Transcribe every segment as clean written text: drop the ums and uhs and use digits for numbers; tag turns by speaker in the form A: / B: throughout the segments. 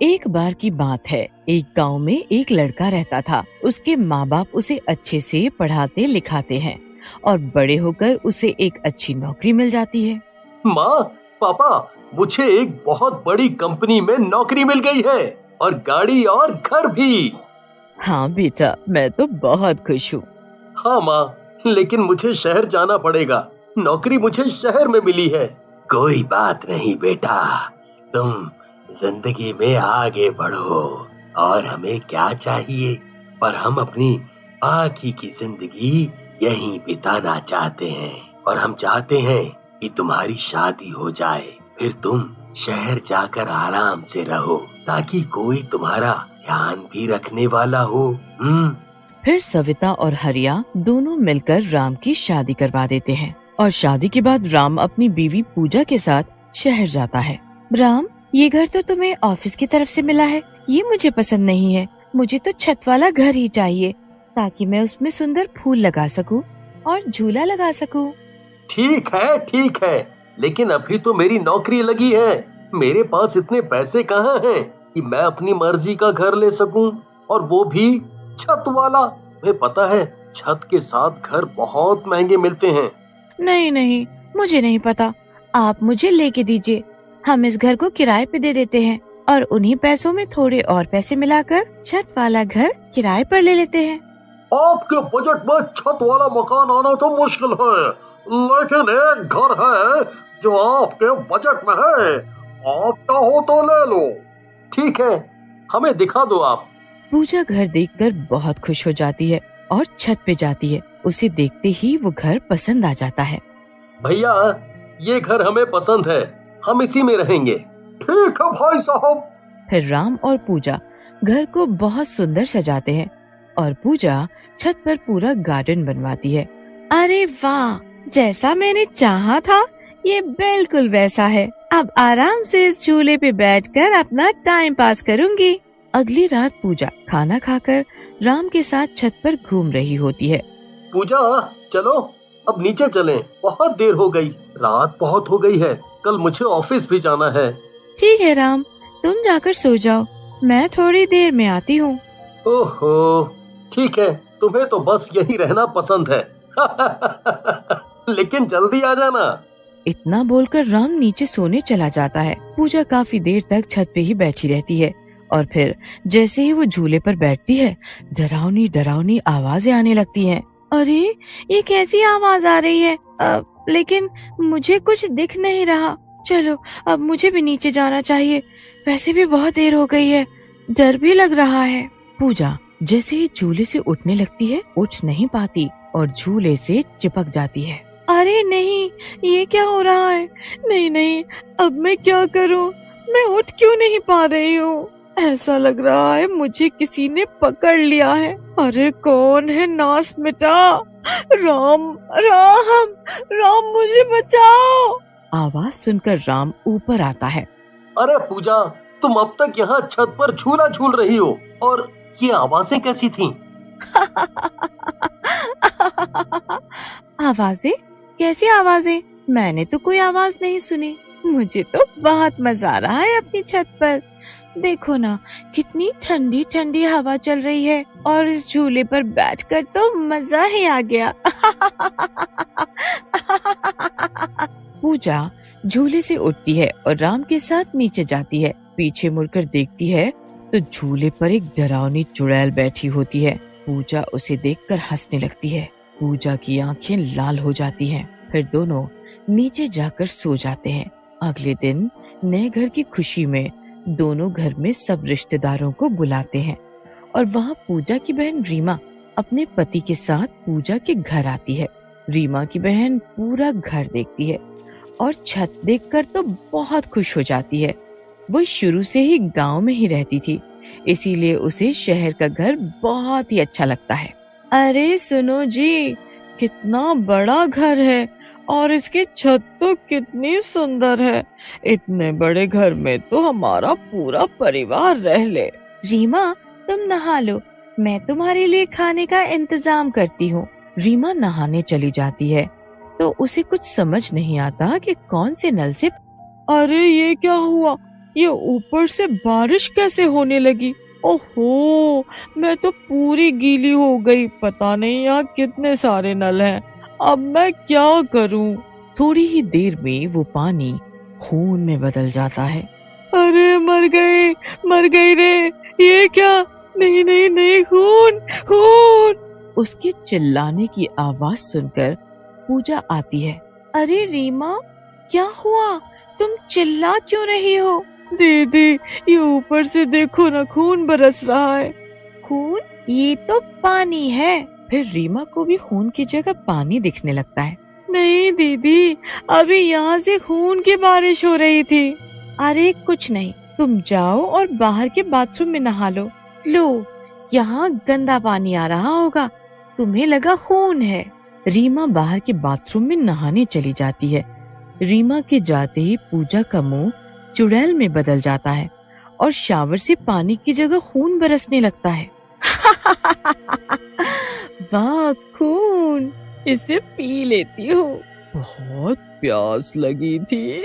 A: एक बार की बात है, एक गांव में एक लड़का रहता था। उसके माँ बाप उसे अच्छे से पढ़ाते लिखाते हैं और बड़े होकर उसे एक अच्छी नौकरी मिल जाती है।
B: माँ, पापा, मुझे एक बहुत बड़ी कंपनी में नौकरी मिल गई है और गाड़ी और घर भी।
A: हाँ बेटा, मैं तो बहुत खुश हूँ।
B: हाँ माँ, लेकिन मुझे शहर जाना पड़ेगा। नौकरी मुझे शहर में मिली है। कोई बात नहीं बेटा, तुम जिंदगी में आगे बढ़ो। और हमें क्या चाहिए, पर हम अपनी बाकी की जिंदगी यहीं बिताना चाहते हैं। और हम चाहते हैं कि तुम्हारी शादी हो जाए, फिर तुम शहर जाकर आराम से रहो, ताकि कोई तुम्हारा ध्यान भी रखने वाला हो।
A: फिर सविता और हरिया दोनों मिलकर राम की शादी करवा देते हैं और शादी के बाद राम अपनी बीवी पूजा के साथ शहर जाता है। राम, ये घर तो तुम्हें ऑफिस की तरफ से मिला है, ये मुझे पसंद नहीं है। मुझे तो छत वाला घर ही चाहिए, ताकि मैं उसमें सुंदर फूल लगा सकूं और झूला लगा सकूं।
B: ठीक है, लेकिन अभी तो मेरी नौकरी लगी है। मेरे पास इतने पैसे कहाँ हैं कि मैं अपनी मर्जी का घर ले सकूं, और वो भी छत वाला। तुम्हें पता है, छत के साथ घर बहुत महंगे मिलते हैं।
A: नहीं नहीं, मुझे नहीं पता। आप मुझे लेके दीजिए, हम इस घर को किराए पे दे देते हैं और उन्हीं पैसों में थोड़े और पैसे मिलाकर छत वाला घर किराए पर ले लेते हैं।
B: आपके बजट में छत वाला मकान आना तो मुश्किल है, लेकिन एक घर है जो आपके बजट में है। आप चाहो तो ले लो। ठीक है, हमें दिखा दो आप।
A: पूजा घर देखकर बहुत खुश हो जाती है और छत पे जाती है। उसे देखते ही वो घर पसंद आ जाता है।
B: भैया, ये घर हमें पसंद है, हम इसी में रहेंगे। ठीक है भाई साहब।
A: फिर राम और पूजा घर को बहुत सुंदर सजाते हैं और पूजा छत पर पूरा गार्डन बनवाती है। अरे वाह, जैसा मैंने चाहा था, ये बिल्कुल वैसा है। अब आराम से इस झूले पे बैठकर अपना टाइम पास करूंगी। अगली रात पूजा खाना खाकर राम के साथ छत पर घूम रही होती है।
B: पूजा, चलो अब नीचे चलें, बहुत देर हो गई, रात बहुत हो गई है, कल मुझे ऑफिस भी जाना है।
A: ठीक है राम, तुम जाकर सो जाओ, मैं थोड़ी देर में आती हूँ।
B: ओहो, ठीक है, तुम्हें तो बस यही रहना पसंद है। लेकिन जल्दी आ जाना।
A: इतना बोलकर राम नीचे सोने चला जाता है। पूजा काफी देर तक छत पे ही बैठी रहती है और फिर जैसे ही वो झूले पर बैठती है, डरावनी डरावनी आवाजें आने लगती हैं। अरे, ये कैसी आवाज आ रही है? लेकिन मुझे कुछ दिख नहीं रहा। चलो, अब मुझे भी नीचे जाना चाहिए, वैसे भी बहुत देर हो गई है, डर भी लग रहा है। पूजा जैसे ही झूले से उठने लगती है, उठ नहीं पाती और झूले से चिपक जाती है। अरे नहीं, ये क्या हो रहा है? नहीं नहीं, अब मैं क्या करूं? मैं उठ क्यों नहीं पा रही हूँ? ऐसा लग रहा है मुझे किसी ने पकड़ लिया है। अरे कौन है? नास मिटा। राम राम राम, मुझे बचाओ। आवाज सुनकर राम ऊपर आता है।
B: अरे पूजा, तुम अब तक यहाँ छत पर झूला झूल रही हो, और ये आवाजें कैसी थीं?
A: आवाजें? कैसी आवाजें? मैंने तो कोई आवाज नहीं सुनी। मुझे तो बहुत मजा आ रहा है अपनी छत पर। देखो ना, कितनी ठंडी ठंडी हवा चल रही है और इस झूले पर बैठकर तो मजा ही आ गया। पूजा झूले से उठती है और राम के साथ नीचे जाती है। पीछे मुड़कर देखती है तो झूले पर एक डरावनी चुड़ैल बैठी होती है। पूजा उसे देखकर हंसने लगती है। पूजा की आंखें लाल हो जाती हैं। फिर दोनों नीचे जाकर सो जाते हैं। अगले दिन नए घर की खुशी में दोनों घर में सब रिश्तेदारों को बुलाते हैं और वहाँ पूजा की बहन रीमा अपने पति के साथ पूजा के घर आती है। रीमा की बहन पूरा घर देखती है और छत देखकर तो बहुत खुश हो जाती है। वो शुरू से ही गांव में ही रहती थी, इसीलिए उसे शहर का घर बहुत ही अच्छा लगता है। अरे सुनो जी, कितना बड़ा घर है और इसकी छत तो कितनी सुंदर है। इतने बड़े घर में तो हमारा पूरा परिवार रह ले। रीमा, तुम नहा लो, मैं तुम्हारे लिए खाने का इंतजाम करती हूँ। रीमा नहाने चली जाती है तो उसे कुछ समझ नहीं आता कि कौन से नल से। अरे ये क्या हुआ? ये ऊपर से बारिश कैसे होने लगी? ओहो, मैं तो पूरी गीली हो गई। पता नहीं यहाँ कितने सारे नल हैं। अब मैं क्या करूं? थोड़ी ही देर में वो पानी खून में बदल जाता है। अरे मर गई रे। ये क्या? नहीं नहीं नहीं, खून खून। उसके चिल्लाने की आवाज सुनकर पूजा आती है। अरे रीमा, क्या हुआ? तुम चिल्ला क्यों रही हो? दीदी, ये ऊपर से देखो ना, खून बरस रहा है। खून? ये तो पानी है। फिर रीमा को भी खून की जगह पानी दिखने लगता है। नहीं दीदी, अभी यहाँ से खून की बारिश हो रही थी। अरे कुछ नहीं, तुम जाओ और बाहर के बाथरूम में नहा लो। लो, यहाँ गंदा पानी आ रहा होगा, तुम्हें लगा खून है। रीमा बाहर के बाथरूम में नहाने चली जाती है। रीमा के जाते ही पूजा का मुंह चुड़ैल में बदल जाता है और शावर से पानी की जगह खून बरसने लगता है। वाह, खून, इसे पी लेती हूँ, बहुत प्यास लगी थी।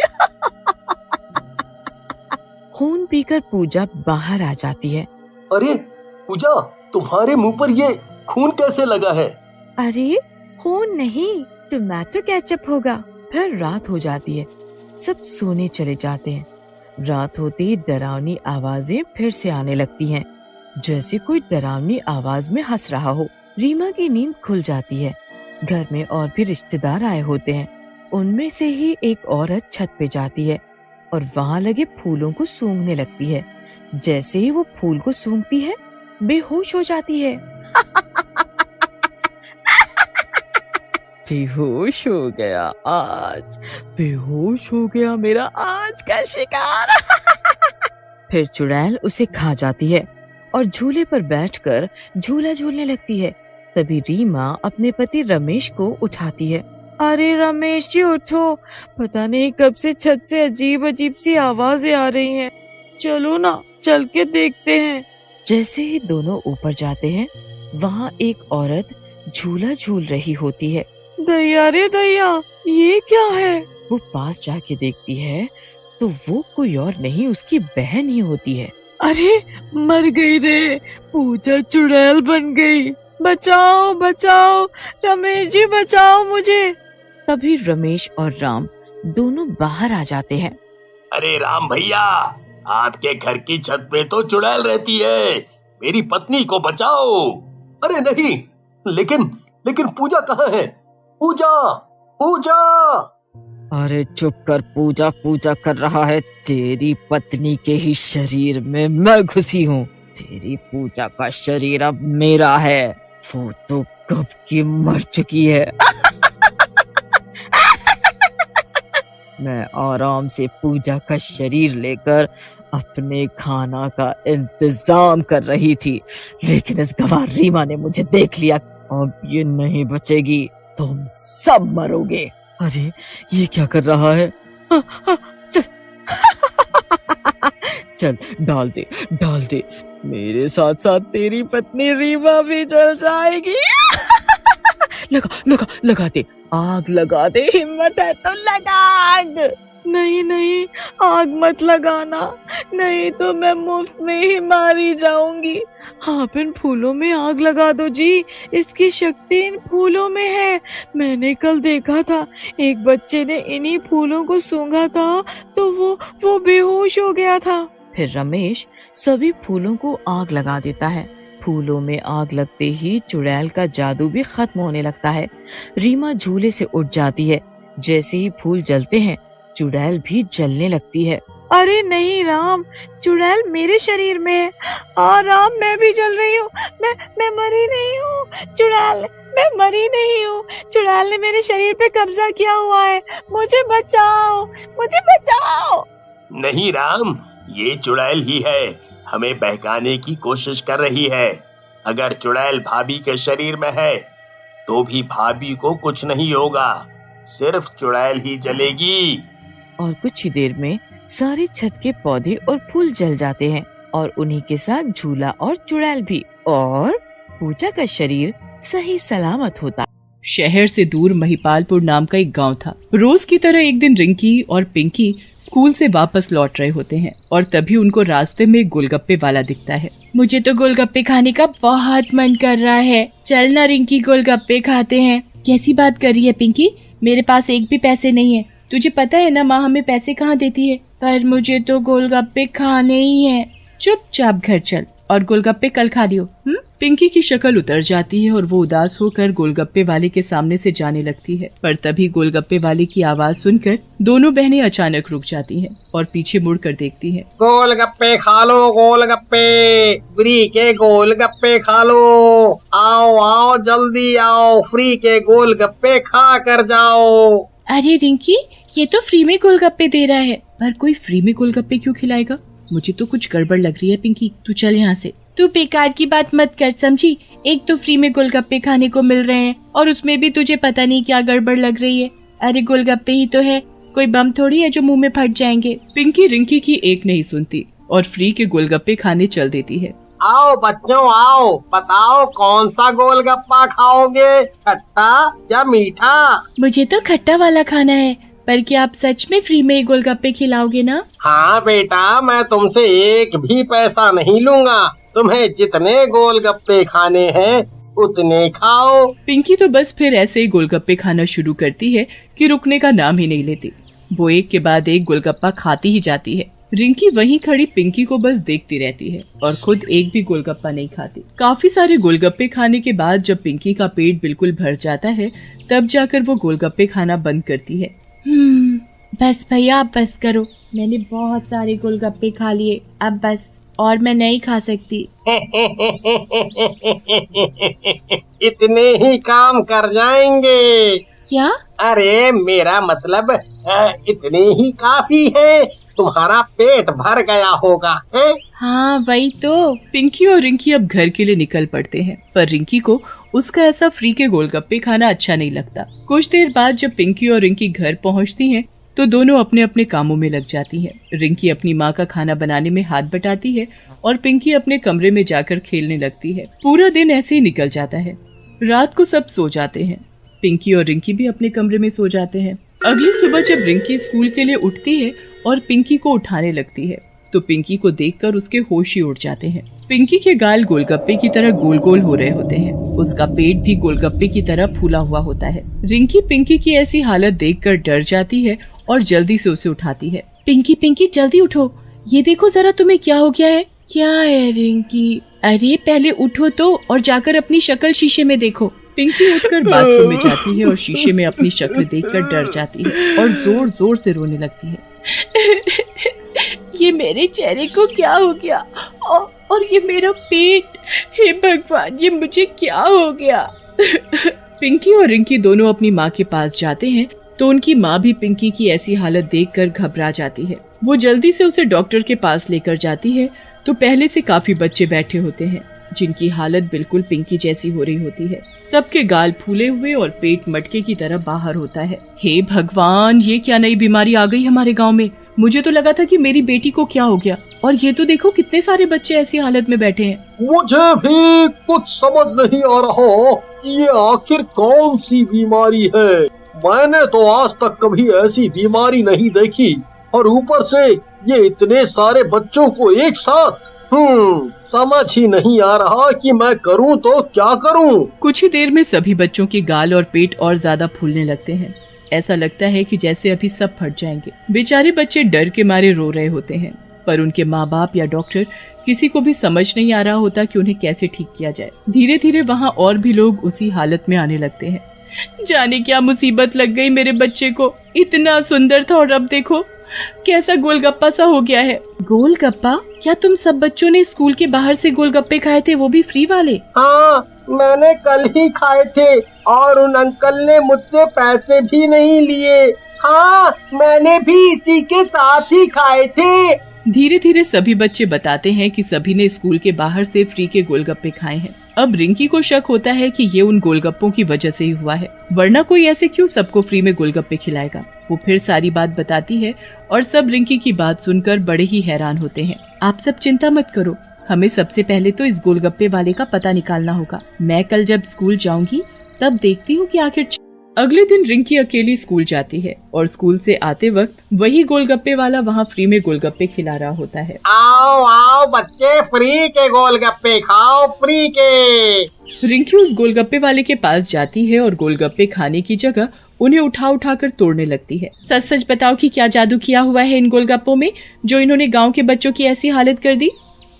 A: खून पीकर पूजा बाहर आ जाती है।
B: अरे पूजा, तुम्हारे मुंह पर ये खून कैसे लगा है?
A: अरे खून नहीं, टमाटो केचप होगा। फिर रात हो जाती है, सब सोने चले जाते हैं। रात होते ही डरावनी आवाजें फिर से आने लगती हैं, जैसे कोई डरावनी आवाज में हंस रहा हो। रीमा की नींद खुल जाती है। घर में और भी रिश्तेदार आए होते हैं। उनमें से ही एक औरत छत पे जाती है और वहाँ लगे फूलों को सूंघने लगती है। जैसे ही वो फूल को सूंघती है, बेहोश हो जाती है। बेहोश हो गया आज, बेहोश हो गया मेरा आज का शिकार। फिर चुड़ैल उसे खा जाती है और झूले पर बैठकर झूला झूलने लगती है। तभी रीमा अपने पति रमेश को उठाती है। अरे रमेश जी, उठो, पता नहीं कब से छत से अजीब अजीब सी आवाजें आ रही हैं। चलो ना, चल के देखते हैं। जैसे ही दोनों ऊपर जाते हैं, वहाँ एक औरत झूला झूल रही होती है। दैया रे दैया, ये क्या है? वो पास जाके देखती है तो वो कोई और नहीं, उसकी बहन ही होती है। अरे मर गई रे, पूजा चुड़ैल बन गई। बचाओ बचाओ, रमेश जी बचाओ मुझे। तभी रमेश और राम दोनों बाहर आ जाते हैं।
B: अरे राम भैया, आपके घर की छत पे तो चुड़ैल रहती है, मेरी पत्नी को बचाओ। अरे नहीं, लेकिन लेकिन पूजा कहाँ है? पूजा, पूजा। अरे चुप कर, पूजा पूजा कर रहा है। तेरी पत्नी के ही शरीर में मैं घुसी हूँ। तेरी पूजा का शरीर अब मेरा है। वो तो कब की मर चुकी है। मैं आराम से पूजा का शरीर लेकर अपने खाना का इंतजाम कर रही थी, लेकिन इस गवार रीमा ने मुझे देख लिया। अब ये नहीं बचेगी, तुम सब मरोगे। अरे ये क्या कर रहा है? चल चल, डाल दे, मेरे साथ साथ तेरी पत्नी रीमा भी जल जाएगी। लगा दे, आग लगा दे, हिम्मत है तो लगा आग। नहीं नहीं, आग मत लगाना, नहीं तो मैं मुफ्त में ही मारी जाऊंगी। आप इन फूलों में आग लगा दो जी, इसकी शक्ति इन फूलों में है। मैंने कल देखा था, एक बच्चे ने इन्हीं फूलों को सूंघा था तो वो बेहोश हो गया था। फिर रमेश सभी फूलों को आग लगा देता है। फूलों में आग लगते ही चुड़ैल का जादू भी खत्म होने लगता है। रीमा झूले से उठ जाती है। जैसे ही फूल जलते हैं, चुड़ैल भी जलने लगती है। अरे नहीं राम, चुड़ैल मेरे शरीर में है। राम, मैं भी जल रही हूँ। मैं मरी नहीं हूँ चुड़ैल, मैं मरी नहीं हूँ। चुड़ैल ने मेरे शरीर पे कब्जा किया हुआ है। मुझे बचाओ, मुझे बचाओ। नहीं राम, ये चुड़ैल ही है, हमें बहकाने की कोशिश कर रही है। अगर चुड़ैल भाभी के शरीर में है तो भी भाभी को कुछ नहीं होगा, सिर्फ चुड़ैल ही जलेगी। और कुछ ही देर में सारे छत के पौधे और फूल जल जाते हैं और उन्हीं के साथ झूला और चुड़ैल भी, और पूजा का शरीर सही सलामत होता।
C: शहर से दूर महिपालपुर नाम का एक गांव था। रोज की तरह एक दिन रिंकी और पिंकी स्कूल से वापस लौट रहे होते हैं और तभी उनको रास्ते में एक गोलगप्पे वाला दिखता है। मुझे तो गोलगप्पे खाने का बहुत मन कर रहा है, चल ना रिंकी गोलगप्पे खाते हैं। कैसी बात कर रही है पिंकी, मेरे पास एक भी पैसे नहीं है। तुझे पता है ना माँ हमें पैसे कहाँ देती है, पर मुझे तो गोलगप्पे खाने ही है। चुपचाप घर चल और गोलगप्पे कल खा लियो। पिंकी की शक्ल उतर जाती है और वो उदास होकर गोलगप्पे वाले के सामने से जाने लगती है, पर तभी गोलगप्पे वाले की आवाज सुनकर दोनों बहनें अचानक रुक जाती हैं और पीछे मुड़कर देखती हैं।
B: गोलगप्पे खा लो, गोलगप्पे, फ्री के गोलगप्पे खा लो, आओ आओ जल्दी आओ, फ्री के गोलगप्पे खा कर जाओ।
C: अरे रिंकी, ये तो फ्री में गोलगप्पे दे रहा है, पर कोई फ्री में गोलगप्पे क्यों खिलाएगा? मुझे तो कुछ गड़बड़ लग रही है। पिंकी तू चल यहाँ से। तू बेकार की बात मत कर समझी, एक तो फ्री में गोलगप्पे खाने को मिल रहे हैं और उसमें भी तुझे पता नहीं क्या गड़बड़ लग रही है। अरे गोलगप्पे ही तो है, कोई बम थोड़ी है जो मुंह में फट जाएंगे। पिंकी रिंकी की एक नहीं सुनती और फ्री के गोलगप्पे खाने चल देती है।
B: आओ बच्चों आओ, बताओ कौन सा गोलगप्पा खाओगे, खट्टा या मीठा?
C: मुझे तो खट्टा वाला खाना है, पर क्या आप सच में फ्री में गोलगप्पे खिलाओगे ना?
B: हाँ बेटा, मैं तुमसे एक भी पैसा नहीं लूंगा, तुम्हें जितने गोलगप्पे खाने हैं उतने खाओ।
C: पिंकी तो बस फिर ऐसे ही गोलगप्पे खाना शुरू करती है कि रुकने का नाम ही नहीं लेती। वो एक के बाद एक गोलगप्पा खाती ही जाती है। रिंकी वहीं खड़ी पिंकी को बस देखती रहती है और खुद एक भी गोलगप्पा नहीं खाती। काफी सारे गोलगप्पे खाने के बाद जब पिंकी का पेट बिल्कुल भर जाता है, तब जाकर वो गोलगप्पे खाना बंद करती है। बस भैया आप बस करो, मैंने बहुत सारे गोलगप्पे खा लिए, अब बस, और मैं नहीं खा सकती।
B: इतने ही काम कर जाएंगे
C: क्या?
B: अरे मेरा मतलब इतने ही काफी है, तुम्हारा पेट भर गया होगा है?
C: हाँ वही तो। पिंकी और रिंकी अब घर के लिए निकल पड़ते हैं, पर रिंकी को उसका ऐसा फ्री के गोलगप्पे खाना अच्छा नहीं लगता। कुछ देर बाद जब पिंकी और रिंकी घर पहुंचती हैं, तो दोनों अपने अपने कामों में लग जाती हैं। रिंकी अपनी माँ का खाना बनाने में हाथ बटाती है और पिंकी अपने कमरे में जाकर खेलने लगती है। पूरा दिन ऐसे ही निकल जाता है। रात को सब सो जाते हैं। पिंकी और रिंकी भी अपने कमरे में सो जाते हैं। अगली सुबह जब रिंकी स्कूल के लिए उठती है और पिंकी को उठाने लगती है, तो पिंकी को देखकर उसके होश ही उड़ जाते हैं। पिंकी के गाल गोलगप्पे की तरह गोल गोल हो रहे होते हैं। उसका पेट भी गोलगप्पे की तरह फूला हुआ होता है। रिंकी पिंकी की ऐसी हालत देखकर डर जाती है और जल्दी से उसे उठाती है। पिंकी पिंकी जल्दी उठो, ये देखो जरा तुम्हें क्या हो गया है। क्या है रिंकी? अरे पहले उठो तो और जाकर अपनी शक्ल शीशे में देखो। पिंकी उठकर बाथरूम में जाती है और शीशे में अपनी शक्ल देखकर डर जाती है और जोर जोर से रोने लगती है। ये मेरे चेहरे को क्या हो गया और ये मेरा पेट, हे भगवान ये मुझे क्या हो गया। पिंकी और रिंकी दोनों अपनी माँ के पास जाते हैं, तो उनकी माँ भी पिंकी की ऐसी हालत देखकर घबरा जाती है। वो जल्दी से उसे डॉक्टर के पास लेकर जाती है, तो पहले से काफी बच्चे बैठे होते हैं जिनकी हालत बिल्कुल पिंकी जैसी हो रही होती है। सबके गाल फूले हुए और पेट मटके की तरह बाहर होता है। हे भगवान, ये क्या नई बीमारी आ गई हमारे गांव में। मुझे तो लगा था कि मेरी बेटी को क्या हो गया, और ये तो देखो कितने सारे बच्चे ऐसी हालत में बैठे हैं।
B: मुझे भी कुछ समझ नहीं आ रहा, ये आखिर कौन सी बीमारी है। मैंने तो आज तक कभी ऐसी बीमारी नहीं देखी, और ऊपर से ये इतने सारे बच्चों को एक साथ। समझ ही नहीं आ रहा कि मैं करूं तो क्या करूं।
C: कुछ ही देर में सभी बच्चों के गाल और पेट और ज्यादा फूलने लगते हैं। ऐसा लगता है कि जैसे अभी सब फट जाएंगे। बेचारे बच्चे डर के मारे रो रहे होते हैं, पर उनके माँ बाप या डॉक्टर किसी को भी समझ नहीं आ रहा होता कि उन्हें कैसे ठीक किया जाए। धीरे धीरे वहाँ और भी लोग उसी हालत में आने लगते हैं। जाने क्या मुसीबत लग गई मेरे बच्चे को, इतना सुंदर था और अब देखो कैसा गोलगप्पा सा हो गया है। गोलगप्पा? क्या तुम सब बच्चों ने स्कूल के बाहर से गोलगप्पे खाए थे, वो भी फ्री वाले?
B: हाँ, मैंने कल ही खाए थे और उन अंकल ने मुझसे पैसे भी नहीं लिए। हाँ, मैंने भी इसी के साथ ही खाए थे।
C: धीरे धीरे सभी बच्चे बताते हैं कि सभी ने स्कूल के बाहर से फ्री के गोलगप्पे खाए हैं। अब रिंकी को शक होता है कि ये उन गोलगप्पों की वजह से ही हुआ है, वरना कोई ऐसे क्यों सबको फ्री में गोलगप्पे खिलाएगा। वो फिर सारी बात बताती है और सब रिंकी की बात सुनकर बड़े ही हैरान होते हैं। आप सब चिंता मत करो, हमें सबसे पहले तो इस गोलगप्पे वाले का पता निकालना होगा। मैं कल जब स्कूल जाऊंगी तब देखती हूँ कि आखिर अगले दिन रिंकी अकेली स्कूल जाती है और स्कूल से आते वक्त वही गोलगप्पे वाला वहाँ फ्री में गोलगप्पे खिला रहा होता है।
B: आओ आओ बच्चे, फ्री के गोलगप्पे खाओ, फ्री के।
C: रिंकी उस गोलगप्पे वाले के पास जाती है और गोलगप्पे खाने की जगह उन्हें उठा उठा कर तोड़ने लगती है। सच सच बताओ कि क्या जादू किया हुआ है इन गोलगप्पों में जो इन्होंने गाँव के बच्चों की ऐसी हालत कर दी।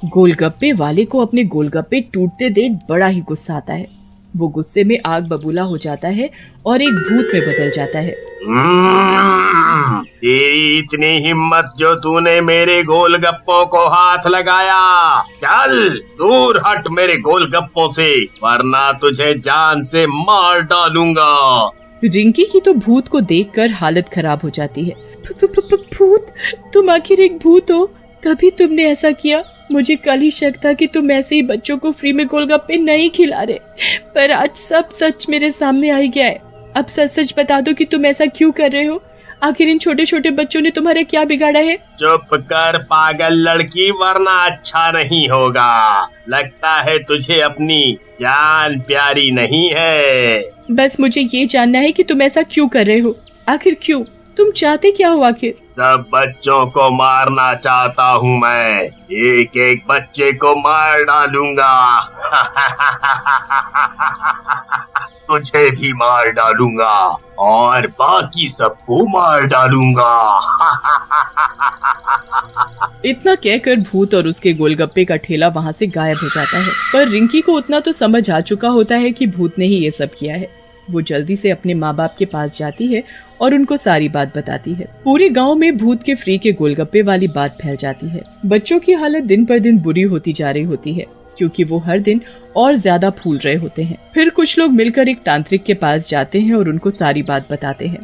C: गोलगप्पे वाले को अपने गोलगप्पे टूटते देख बड़ा ही गुस्सा आता है। वो गुस्से में आग बबूला हो जाता है और एक भूत में बदल जाता है।
B: तेरी इतनी हिम्मत जो तूने मेरे गोलगप्पों को हाथ लगाया, चल दूर हट मेरे गोलगप्पों से, वरना तुझे जान से मार डालूंगा।
C: रिंकी की तो भूत को देखकर हालत खराब हो जाती है। भूत? तुम आखिर एक भूत हो, तभी तुमने ऐसा किया। मुझे कल ही शक था कि तुम ऐसे ही बच्चों को फ्री में गोलगप्पे नहीं खिला रहे, पर आज सब सच मेरे सामने आ ही गया है। अब सच सच बता दो कि तुम ऐसा क्यों कर रहे हो। आखिर इन छोटे छोटे बच्चों ने तुम्हारा क्या बिगाड़ा है।
B: चुप कर पागल लड़की, वरना अच्छा नहीं होगा। लगता है तुझे अपनी जान प्यारी नहीं है।
C: बस मुझे ये जानना है कि तुम ऐसा क्यों कर रहे हो। आखिर क्यों? तुम चाहते क्या हो आखिर?
B: सब बच्चों को मारना चाहता हूँ मैं, एक एक बच्चे को मार डालूंगा। तुझे भी मार डालूंगा और बाकी सबको मार डालूंगा।
C: इतना कहकर भूत और उसके गोलगप्पे का ठेला वहाँ से गायब हो जाता है। पर रिंकी को उतना तो समझ आ चुका होता है कि भूत ने ही ये सब किया है। वो जल्दी से अपने माँ बाप के पास जाती है और उनको सारी बात बताती है। पूरे गांव में भूत के फ्री के गोलगप्पे वाली बात फैल जाती है। बच्चों की हालत दिन पर दिन बुरी होती जा रही होती है क्योंकि वो हर दिन और ज्यादा फूल रहे होते हैं। फिर कुछ लोग मिलकर एक तांत्रिक के पास जाते हैं और उनको सारी बात बताते हैं।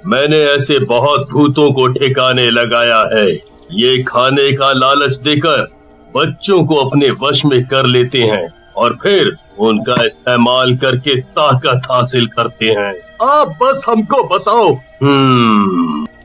B: मैंने ऐसे बहुत भूतों को ठिकाने लगाया है। ये खाने का लालच देकर बच्चों को अपने वश में कर लेते हैं और फिर उनका इस्तेमाल करके ताकत हासिल करते हैं। आप बस हमको बताओ।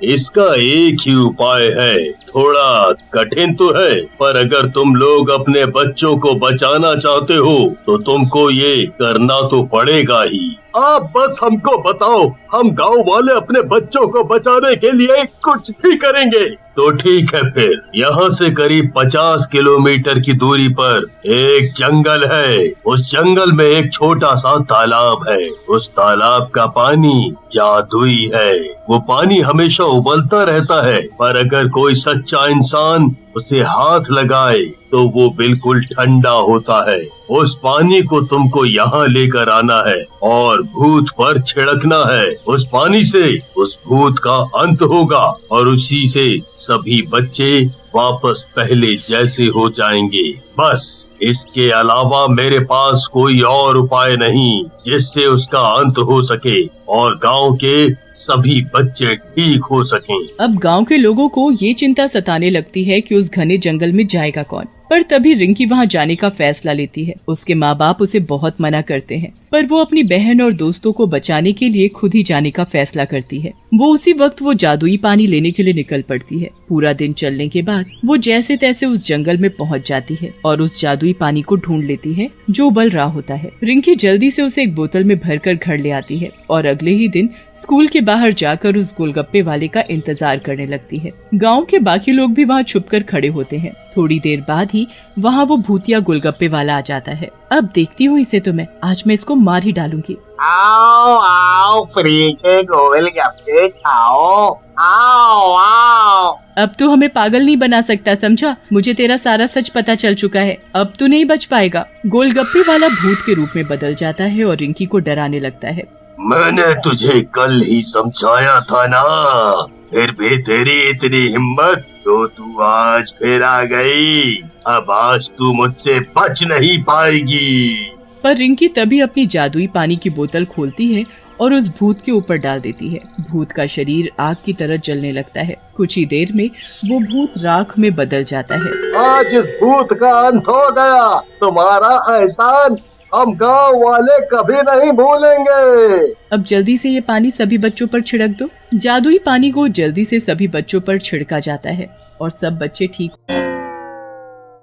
B: इसका एक ही उपाय है, थोड़ा कठिन तो है, पर अगर तुम लोग अपने बच्चों को बचाना चाहते हो तो तुमको ये करना तो पड़ेगा ही। आप बस हमको बताओ, हम गांव वाले अपने बच्चों को बचाने के लिए कुछ भी करेंगे। तो ठीक है, फिर यहाँ से करीब 50 किलोमीटर की दूरी पर एक जंगल है। उस जंगल में एक छोटा सा तालाब है। उस तालाब का पानी जादुई है। वो पानी हमेशा उबलता रहता है, पर अगर कोई सच्चा इंसान उसे हाथ लगाए तो वो बिल्कुल ठंडा होता है। उस पानी को तुमको यहाँ लेकर आना है और भूत पर छिड़कना है। उस पानी से उस भूत का अंत होगा और उसी से सभी बच्चे वापस पहले जैसे हो जाएंगे। बस इसके अलावा मेरे पास कोई और उपाय नहीं जिससे उसका अंत हो सके और गांव के सभी बच्चे ठीक हो सकें।
C: अब गांव के लोगों को ये चिंता सताने लगती है कि उस घने जंगल में जाएगा कौन। पर तभी रिंकी वहाँ जाने का फैसला लेती है। उसके माँ बाप उसे बहुत मना करते हैं, पर वो अपनी बहन और दोस्तों को बचाने के लिए खुद ही जाने का फैसला करती है। वो उसी वक्त वो जादुई पानी लेने के लिए निकल पड़ती है। पूरा दिन चलने के बाद वो जैसे तैसे उस जंगल में पहुँच जाती है और उस जादुई पानी को ढूंढ लेती है जो उबल रहा होता है। रिंकी जल्दी से उसे एक बोतल में भरकर घर ले आती है और अगले ही दिन स्कूल के बाहर जाकर उस गोलगप्पे वाले का इंतजार करने लगती है। गांव के बाकी लोग भी वहाँ छुपकर खड़े होते हैं। थोड़ी देर बाद ही वहाँ वो भूतिया गोलगप्पे वाला आ जाता है। अब देखती हूँ इसे तो मैं आज मैं इसको मार ही डालूंगी।
B: आओ आओ, फ्री के गोलगप्पे खाओ, आओ आओ।
C: अब तू हमें पागल नहीं बना सकता, समझा? मुझे तेरा सारा सच पता चल चुका है, अब तू नहीं बच पाएगा। गोलगप्पे वाला भूत के रूप में बदल जाता है और रिंकी को डराने लगता है।
B: मैंने तुझे कल ही समझाया था ना, फिर भी तेरी इतनी हिम्मत, तो तू आज फिर आ गई। अब आज तू मुझसे बच नहीं पाएगी।
C: पर रिंकी तभी अपनी जादुई पानी की बोतल खोलती है और उस भूत के ऊपर डाल देती है। भूत का शरीर आग की तरह जलने लगता है। कुछ ही देर में वो भूत राख में बदल जाता है।
B: आज इस भूत का अंत हो गया। तुम्हारा एहसान हम गांव वाले कभी नहीं भूलेंगे।
C: अब जल्दी से ये पानी सभी बच्चों पर छिड़क दो। जादुई पानी को जल्दी से सभी बच्चों पर छिड़का जाता है और सब बच्चे ठीक